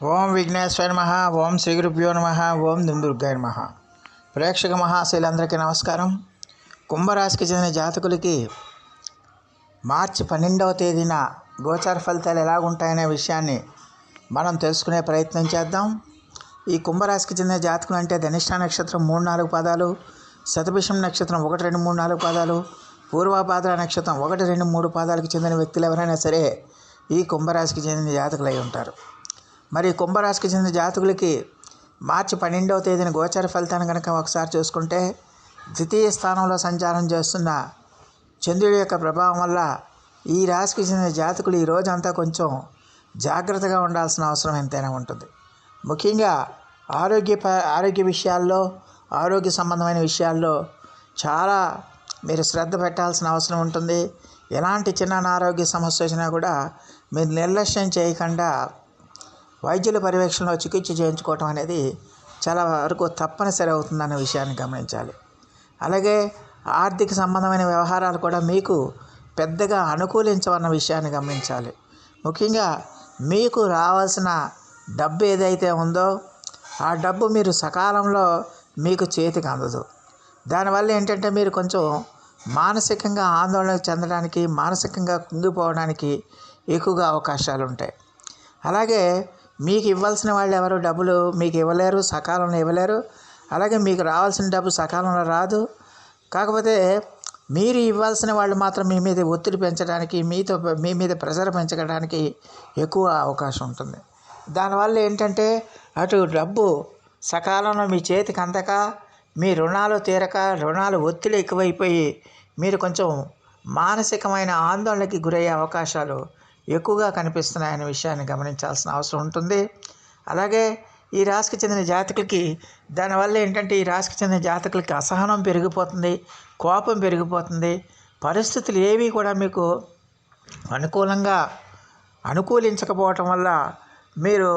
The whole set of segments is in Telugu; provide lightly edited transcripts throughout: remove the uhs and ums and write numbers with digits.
ఓం విఘ్నేశ్వర నమః. ఓం శ్రీ గురుభ్యో నమః. ఓం దుర్గాయ నమః. ప్రేక్షక మహాశైలందరికీ నమస్కారం. కుంభరాశికి చెందిన జాతకులకి మార్చి 12వ తేదీన గోచార ఫలితాలు ఎలాగుంటాయనే విషయాన్ని మనం తెలుసుకునే ప్రయత్నం చేద్దాం. ఈ కుంభరాశికి చెందిన జాతకులు అంటే ధనిష్ట నక్షత్రం 3-4 పాదాలు, శతభిషం నక్షత్రం 1-2-3-4 పాదాలు, పూర్వభాద్ర నక్షత్రం 1-2-3 పాదాలకు చెందిన వ్యక్తులు ఎవరైనా సరే ఈ కుంభరాశికి చెందిన జాతకులు అయి ఉంటారు. మరి కుంభరాశికి చెందిన జాతకులకి మార్చి 12వ తేదీన గోచార ఫలితాన్ని కనుక ఒకసారి చూసుకుంటే, ద్వితీయ స్థానంలో సంచారం చేస్తున్న చంద్రుడి యొక్క ప్రభావం వల్ల ఈ రాశికి చెందిన జాతకులు ఈ రోజంతా కొంచెం జాగ్రత్తగా ఉండాల్సిన అవసరం ఎంతైనా ఉంటుంది. ముఖ్యంగా ఆరోగ్య విషయాల్లో, ఆరోగ్య సంబంధమైన విషయాల్లో చాలా మీరు శ్రద్ధ పెట్టాల్సిన అవసరం ఉంటుంది. ఎలాంటి చిన్న అనారోగ్య సమస్య వచ్చినా కూడా మీరు నిర్లక్ష్యం చేయకుండా వైద్యుల పర్యవేక్షణలో చికిత్స చేయించుకోవటం అనేది చాలా వరకు తప్పనిసరి అవుతుందన్న విషయాన్ని గమనించాలి. అలాగే ఆర్థిక సంబంధమైన వ్యవహారాలు కూడా మీకు పెద్దగా అనుకూలించవన్న విషయాన్ని గమనించాలి. ముఖ్యంగా మీకు రావాల్సిన డబ్బు ఏదైతే ఉందో ఆ డబ్బు మీరు సకాలంలో మీకు చేతికి అందదు. దానివల్ల ఏంటంటే మీరు కొంచెం మానసికంగా ఆందోళన చెందడానికి, మానసికంగా కుంగిపోవడానికి ఎక్కువగా అవకాశాలు ఉంటాయి. అలాగే మీకు ఇవ్వాల్సిన వాళ్ళు ఎవరు డబ్బులు మీకు ఇవ్వలేరు, సకాలంలో ఇవ్వలేరు. అలాగే మీకు రావాల్సిన డబ్బు సకాలంలో రాదు. కాకపోతే మీరు ఇవ్వాల్సిన వాళ్ళు మాత్రం మీ మీద ఒత్తిడి పెంచడానికి, మీ మీద ప్రెషర్ పెంచడానికి ఎక్కువ అవకాశం ఉంటుంది. దానివల్ల ఏంటంటే అటు డబ్బు సకాలంలో మీ చేతికి అందక, మీ రుణాలు తీరక, రుణాలు ఒత్తిడి ఎక్కువైపోయి మీరు కొంచెం మానసికమైన ఆందోళనకి గురయ్యే అవకాశాలు ఎక్కువగా కనిపిస్తున్నాయనే విషయాన్ని గమనించాల్సిన అవసరం ఉంటుంది. అలాగే ఈ రాశికి చెందిన జాతకులకి దానివల్ల ఏంటంటే ఈ రాశికి చెందిన జాతకులకి అసహనం పెరిగిపోతుంది, కోపం పెరిగిపోతుంది. పరిస్థితులు ఏవి కూడా మీకు అనుకూలించకపోవటం వల్ల మీరు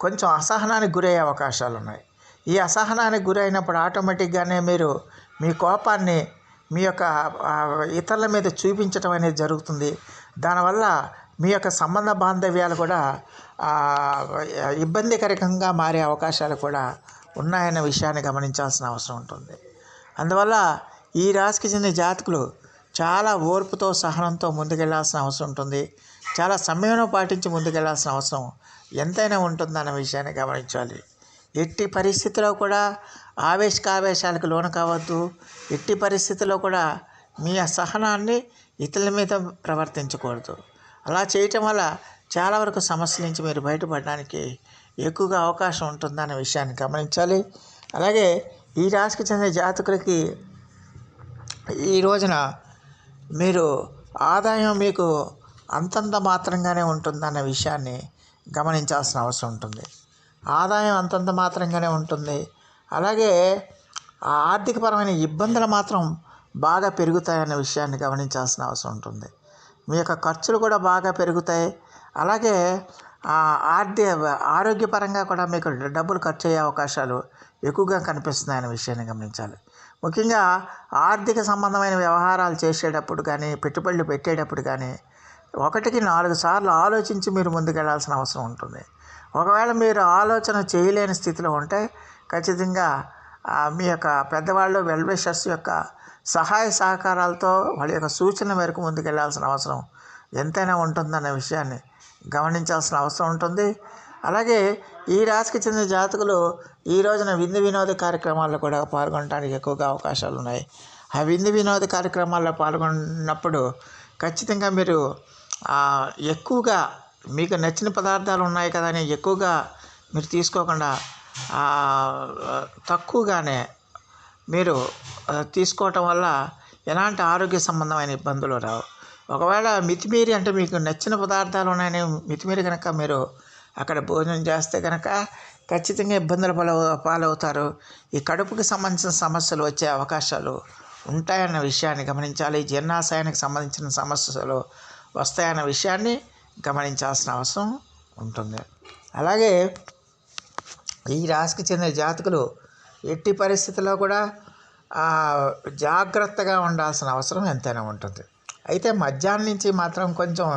కొంచెం అసహనానికి గురయ్యే అవకాశాలు ఉన్నాయి. ఈ అసహనానికి గురైనప్పుడు ఆటోమేటిక్గానే మీరు మీ కోపాన్ని మీ యొక్క ఇతరుల మీద చూపించటం అనేది జరుగుతుంది. దానివల్ల మీ యొక్క సంబంధ బాంధవ్యాలు కూడా ఇబ్బందికరంగా మారే అవకాశాలు కూడా ఉన్నాయన్న విషయాన్ని గమనించాల్సిన అవసరం ఉంటుంది. అందువల్ల ఈ రాశికి చెందిన జాతకులు చాలా ఓర్పుతో, సహనంతో ముందుకెళ్లాల్సిన అవసరం ఉంటుంది. చాలా సమయం పాటించి ముందుకెళ్లాల్సిన అవసరం ఎంతైనా ఉంటుందన్న విషయాన్ని గమనించాలి. ఎట్టి పరిస్థితిలో కూడా ఆవేశాలకు లోను కావద్దు. ఎట్టి పరిస్థితుల్లో కూడా మీ సహనాన్ని ఇతరుల మీద ప్రవర్తించకూడదు. అలా చేయటం వల్ల చాలా వరకు సమస్యల నుంచి మీరు బయటపడడానికి ఎక్కువగా అవకాశం ఉంటుందన్న విషయాన్ని గమనించాలి. అలాగే ఈ రాశికి చెందిన జాతకులకి ఈ రోజున మీరు ఆదాయం మీకు అంతంత మాత్రంగానే ఉంటుందన్న విషయాన్ని గమనించాల్సిన అవసరం ఉంటుంది. ఆదాయం అంతంత మాత్రంగానే ఉంటుంది. అలాగే ఆర్థికపరమైన ఇబ్బందులు మాత్రం బాగా పెరుగుతాయన్న విషయాన్ని గమనించాల్సిన అవసరం ఉంటుంది. మీ యొక్క ఖర్చులు కూడా బాగా పెరుగుతాయి. అలాగే ఆరోగ్యపరంగా కూడా మీకు డబ్బులు ఖర్చు అయ్యే అవకాశాలు ఎక్కువగా కనిపిస్తున్నాయనే విషయాన్ని గమనించాలి. ముఖ్యంగా ఆర్థిక సంబంధమైన వ్యవహారాలు చేసేటప్పుడు కానీ, పెట్టుబడులు పెట్టేటప్పుడు కానీ 1-4 సార్లు ఆలోచించి మీరు ముందుకెళ్లాల్సిన అవసరం ఉంటుంది. ఒకవేళ మీరు ఆలోచన చేయలేని స్థితిలో ఉంటే ఖచ్చితంగా మీ యొక్క పెద్దవాళ్ళు, వెల్విషర్స్ యొక్క సహాయ సహకారాలతో వాళ్ళ యొక్క సూచనల మేరకు ముందుకెళ్లాల్సిన అవసరం ఎంతైనా ఉంటుందన్న విషయాన్ని గమనించాల్సిన అవసరం ఉంటుంది. అలాగే ఈ రాశికి చెందిన జాతకులు ఈ రోజున విందు వినోద కార్యక్రమాల్లో కూడా పాల్గొనడానికి ఎక్కువగా అవకాశాలు ఉన్నాయి. ఆ విందు వినోద కార్యక్రమాల్లో పాల్గొన్నప్పుడు ఖచ్చితంగా మీరు ఎక్కువగా మీకు నచ్చిన పదార్థాలు ఉన్నాయి కదా అని ఎక్కువగా మీరు తీసుకోకుండా తక్కువగానే మీరు తీసుకోవటం వల్ల ఎలాంటి ఆరోగ్య సంబంధమైన ఇబ్బందులు రావు. ఒకవేళ మితిమీరి అంటే మీకు నచ్చిన పదార్థాలు ఉన్నాయని మితిమీరి కనుక మీరు అక్కడ భోజనం చేస్తే కనుక ఖచ్చితంగా ఇబ్బందుల పాలవుతారు. ఈ కడుపుకి సంబంధించిన సమస్యలు వచ్చే అవకాశాలు ఉంటాయన్న విషయాన్ని గమనించాలి. జీర్ణాశయానికి సంబంధించిన సమస్యలు వస్తాయన్న విషయాన్ని గమనించాల్సిన అవసరం ఉంటుంది. అలాగే ఈ రాశికి చెందిన జాతకులు ఎట్టి పరిస్థితుల్లో కూడా జాగ్రత్తగా ఉండాల్సిన అవసరం ఎంతైనా ఉంటుంది. అయితే మధ్యాహ్నం నుంచి మాత్రం కొంచెం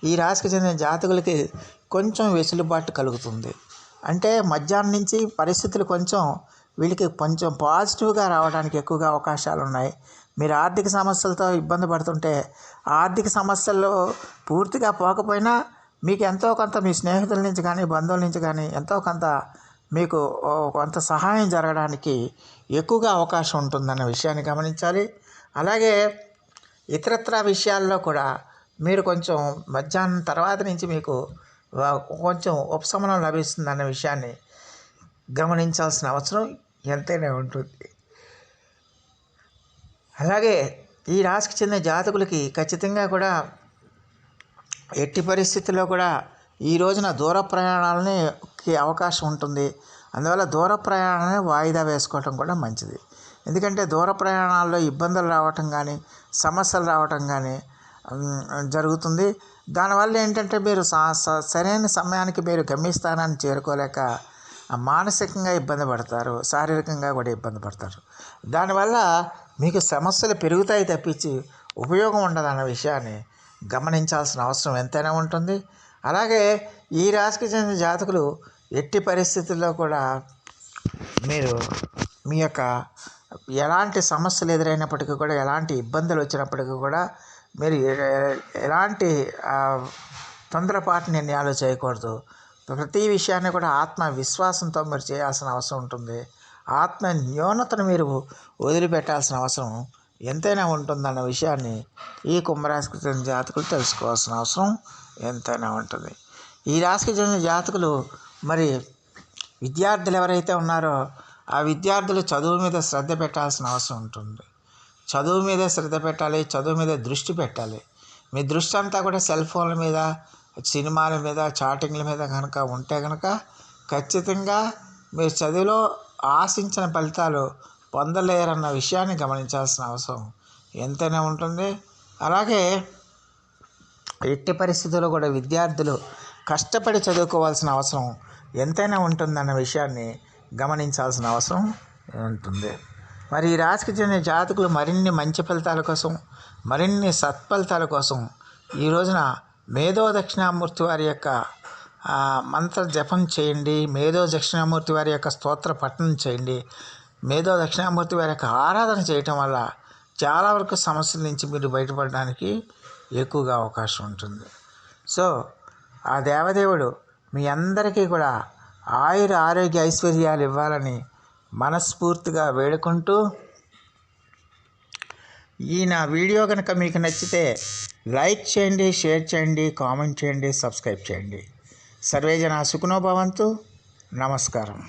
ఈ రాశికి చెందిన జాతకులకి కొంచెం వెసులుబాటు కలుగుతుంది. అంటే మధ్యాహ్నం నుంచి పరిస్థితులు కొంచెం వీళ్ళకి కొంచెం పాజిటివ్గా రావడానికి ఎక్కువగా అవకాశాలు ఉన్నాయి. మీరు ఆర్థిక సమస్యలతో ఇబ్బంది పడుతుంటే ఆర్థిక సమస్యల్లో పూర్తిగా పోకపోయినా మీకు ఎంతో కొంత మీ స్నేహితుల నుంచి కానీ బంధువుల నుంచి కానీ ఎంతో కొంత మీకు కొంత సహాయం జరగడానికి ఎక్కువగా అవకాశం ఉంటుందన్న విషయాన్ని గమనించాలి. అలాగే ఇతరత్రా విషయాల్లో కూడా మీరు కొంచెం మధ్యాహ్నం తర్వాత నుంచి మీకు కొంచెం ఉపశమనం లభిస్తుందన్న విషయాన్ని గమనించాల్సిన అవసరం ఎంతైనా ఉంటుంది. అలాగే ఈ రాశికి చెందిన జాతకులకి ఖచ్చితంగా కూడా ఎట్టి పరిస్థితుల్లో కూడా ఈ రోజున దూర ప్రయాణాలకి అవకాశం ఉంటుంది. అందువల్ల దూర ప్రయాణాన్ని వాయిదా వేసుకోవటం కూడా మంచిది. ఎందుకంటే దూర ప్రయాణాల్లో ఇబ్బందులు రావటం కానీ సమస్యలు రావటం కానీ జరుగుతుంది. దానివల్ల ఏంటంటే మీరు సరైన సమయానికి మీరు గమ్యస్థానాన్ని చేరుకోలేక మానసికంగా ఇబ్బంది పడతారు, శారీరకంగా కూడా ఇబ్బంది పడతారు. దానివల్ల మీకు సమస్యలు పెరుగుతాయి తప్పించి ఉపయోగం ఉండదన్న విషయాన్ని గమనించాల్సిన అవసరం ఎంతైనా ఉంటుంది. అలాగే ఈ రాశికి చెందిన జాతకులు ఎట్టి పరిస్థితుల్లో కూడా మీరు మీ యొక్క ఎలాంటి సమస్యలు ఎదురైనప్పటికీ కూడా ఎలాంటి ఇబ్బందులు వచ్చినప్పటికీ కూడా మీరు ఎలాంటి తొందరపాటు నిర్ణయాలు చేయకూడదు. ప్రతి విషయాన్ని కూడా ఆత్మవిశ్వాసంతో మీరు చేయాల్సిన అవసరం ఉంటుంది. ఆత్మ న్యూనతను మీరు వదిలిపెట్టాల్సిన అవసరం ఎంతైనా ఉంటుందన్న విషయాన్ని ఈ కుంభరాశికి చెందిన జాతకులు తెలుసుకోవాల్సిన అవసరం ఎంతైనా ఉంటుంది. ఈ రాశికి చెందిన జాతకులు మరి విద్యార్థులు ఎవరైతే ఉన్నారో ఆ విద్యార్థులు చదువు మీద శ్రద్ధ పెట్టాల్సిన అవసరం ఉంటుంది. చదువు మీద శ్రద్ధ పెట్టాలి, చదువు మీద దృష్టి పెట్టాలి. మీ దృష్టి అంతా కూడా సెల్ ఫోన్ల మీద, సినిమాల మీద, చాటింగ్ల మీద కనుక ఉంటే కనుక ఖచ్చితంగా మీరు చదువులో ఆశించిన ఫలితాలు పొందలేరన్న విషయాన్ని గమనించాల్సిన అవసరం ఎంతైనా ఉంటుంది. అలాగే ఎట్టి పరిస్థితుల్లో కూడా విద్యార్థులు కష్టపడి చదువుకోవాల్సిన అవసరం ఎంతైనా ఉంటుందన్న విషయాన్ని గమనించాల్సిన అవసరం ఉంటుంది. మరి ఈ రాశికి చెందిన జాతకులు మరిన్ని మంచి ఫలితాల కోసం, మరిన్ని సత్ఫలితాల కోసం ఈ రోజున మేధో దక్షిణామూర్తి వారి యొక్క మంత్ర జపం చేయండి. మేధో దక్షిణామూర్తి వారి యొక్క స్తోత్ర పఠనం చేయండి. మేధో దక్షిణామూర్తి వారి యొక్క ఆరాధన చేయటం వల్ల చాలా వరకు సమస్యల నుంచి మీరు బయటపడడానికి ఎక్కువగా అవకాశం ఉంటుంది. సో ఆ దేవదేవుడు మీ అందరికీ కూడా ఆయుర ఆరోగ్య ఐశ్వర్యాలు ఇవ్వాలని మనస్ఫూర్తిగా వేడుకుంటూ ఈ నా వీడియో కనుక మీకు నచ్చితే లైక్ చేయండి, షేర్ చేయండి, కామెంట్ చేయండి, సబ్స్క్రైబ్ చేయండి. సర్వే జనా సుఖినో భవంతు. నమస్కారం.